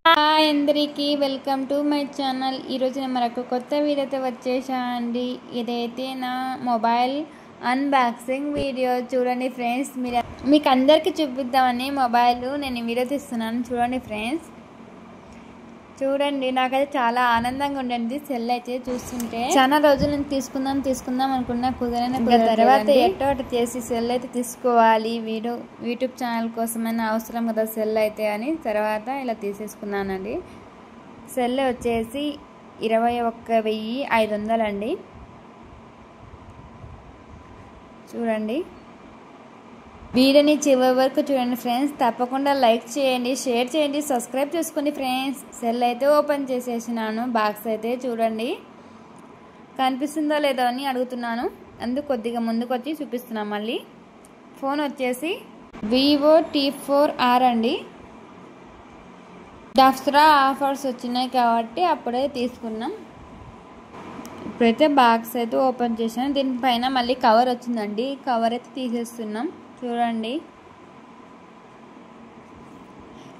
Hi అందరికీ welcome to my channel. ఈరోజు నేను మరొక కొత్త వీడియోతో వచ్చేసానండి. ఇదైతే నా మొబైల్ అన్బాక్సింగ్ వీడియో. చూడండి ఫ్రెండ్స్, మీకు అందరికీ చూపిద్దామని మొబైల్ నేను వీడియో తీస్తున్నాను. చూడండి ఫ్రెండ్స్, చూడండి, నాకైతే చాలా ఆనందంగా ఉండండి. సెల్ అయితే చూస్తుంటే చాలా రోజులు నేను తీసుకుందాం అనుకున్నా, కుదరని తర్వాత ఎట్టో అటు చేసి సెల్ అయితే తీసుకోవాలి, యూట్యూబ్ ఛానల్ కోసమైనా అవసరం కదా సెల్ అయితే అని తర్వాత ఇలా తీసేసుకున్నానండి. సెల్ వచ్చేసి 21,500 అండి. చూడండి, వీడియోని చివరి వరకు చూడండి ఫ్రెండ్స్. తప్పకుండా లైక్ చేయండి, షేర్ చేయండి, సబ్స్క్రైబ్ చేసుకోండి ఫ్రెండ్స్. సెల్ అయితే ఓపెన్ చేసేసినాను. బాక్స్ అయితే చూడండి, కనిపిస్తుందో లేదో అని అడుగుతున్నాను, అందుకు కొద్దిగా ముందుకు వచ్చి చూపిస్తున్నాను. మళ్ళీ ఫోన్ వచ్చేసి వివో T4R అండి. దసరా ఆఫర్స్ వచ్చినాయి కాబట్టి అప్పుడే తీసుకున్నాం. ఇప్పుడైతే బాక్స్ అయితే ఓపెన్ చేసాను. దీనిపైన మళ్ళీ కవర్ వచ్చిందండి. కవర్ అయితే తీసేస్తున్నాం. చూడండి,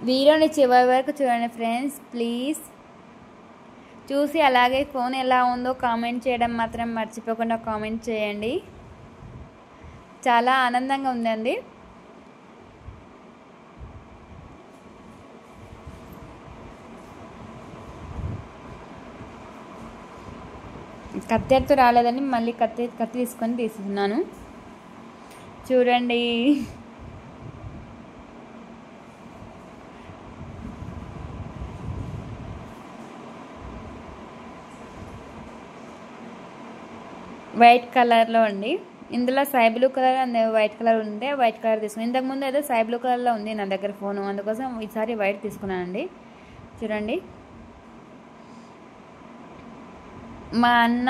వీడియోని చివరి వరకు చూడండి ఫ్రెండ్స్. ప్లీజ్ చూసి అలాగే ఫోన్ ఎలా ఉందో కామెంట్ చేయడం మాత్రం మర్చిపోకుండా కామెంట్ చేయండి. చాలా ఆనందంగా ఉందండి. కత్తెరతో రాలేదని మళ్ళీ కత్తి తీసుకొని తీస్తున్నాను. చూడండి, వైట్ కలర్లో అండి. ఇందులో sky blue colour and white colour ఉంటే వైట్ కలర్ తీసుకున్నాను. ఇంతకుముందు అయితే స్కై బ్లూ కలర్లో ఉంది నా దగ్గర ఫోను, అందుకోసం ఈసారి వైట్ తీసుకున్నానండి. చూడండి, మా అన్న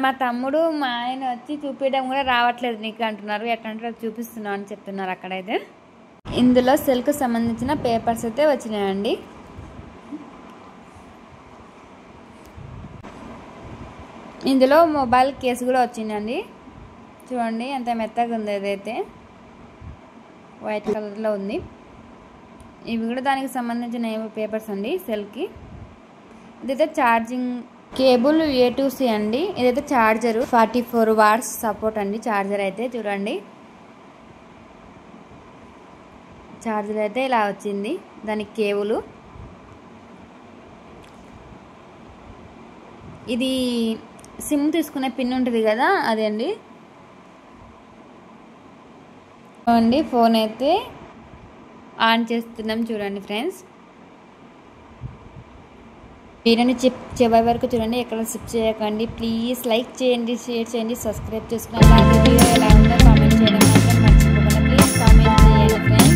మా తమ్ముడు మా ఆయన వచ్చి చూపించడం కూడా రావట్లేదు నీకు అంటున్నారు. ఎట్లంటే చూపిస్తున్నావు అని చెప్తున్నారు అక్కడైతే. ఇందులో సెల్కి సంబంధించిన పేపర్స్ అయితే వచ్చినాయండి. ఇందులో మొబైల్ కేసు కూడా వచ్చిందండి. చూడండి ఎంత మెత్తగా ఉంది. అదైతే వైట్ కలర్లో ఉంది. ఇవి కూడా దానికి సంబంధించిన పేపర్స్ అండి సెల్కి. ఇదైతే ఛార్జింగ్ కేబుల్ A2C అండి. ఇదైతే ఛార్జరు 44 వాట్స్ సపోర్ట్ అండి. ఛార్జర్ అయితే చూడండి, ఛార్జర్ అయితే ఇలా వచ్చింది. దానికి కేబుల్ ఇది సిమ్ తీసుకునే పిన్ ఉంటుంది కదా, అదే అండి. చూడండి, ఫోన్ అయితే ఆన్ చేస్తున్నాం. చూడండి ఫ్రెండ్స్, వీడియోని చివరి వరకు చూడండి, ఎక్కడ స్కిప్ చేయకండి. ప్లీజ్ లైక్ చేయండి, షేర్ చేయండి, సబ్స్క్రైబ్ చేసుకుని అలాగే వీడియో ఎలా ఉందో కామెంట్ చేయడం మాత్రం మర్చిపోకుండా ప్లీజ్ కామెంట్ చేయండి ఫ్రెండ్స్.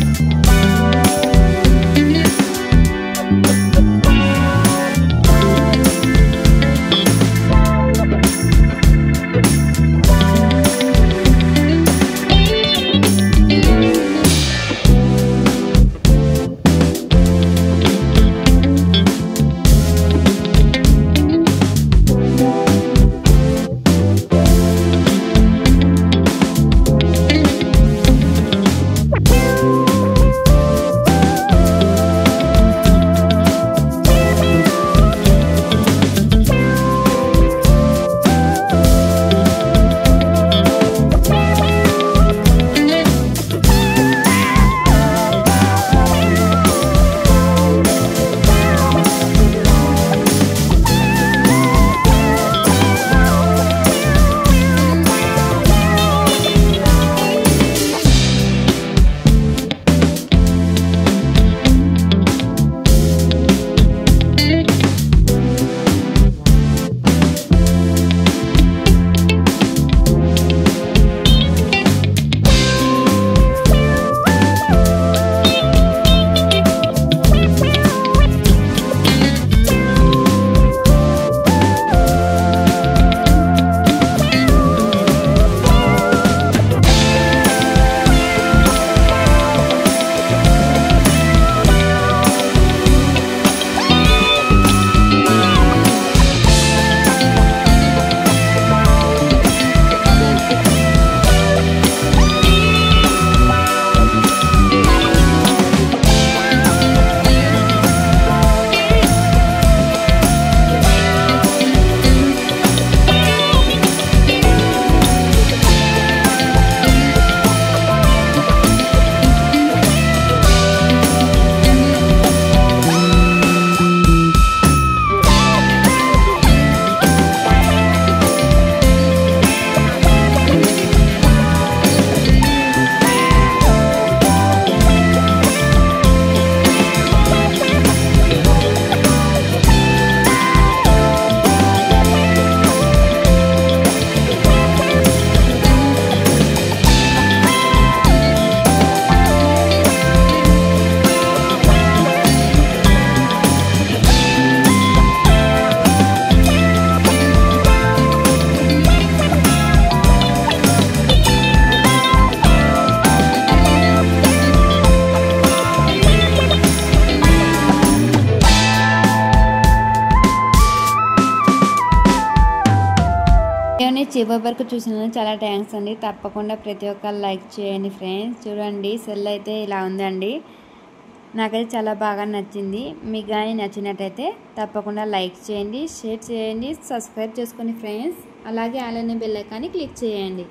చివరి వరకు చూసినందుకు చాలా థ్యాంక్స్ అండి. తప్పకుండా ప్రతి ఒక్కరు లైక్ చేయండి ఫ్రెండ్స్. చూడండి సెల్ అయితే ఇలా ఉందండి. నాకైతే చాలా బాగా నచ్చింది. మీకు కానీ నచ్చినట్టయితే తప్పకుండా లైక్ చేయండి, షేర్ చేయండి, సబ్స్క్రైబ్ చేసుకోండి ఫ్రెండ్స్. అలాగే అలానే బెల్ ఐకాన్ని క్లిక్ చేయండి.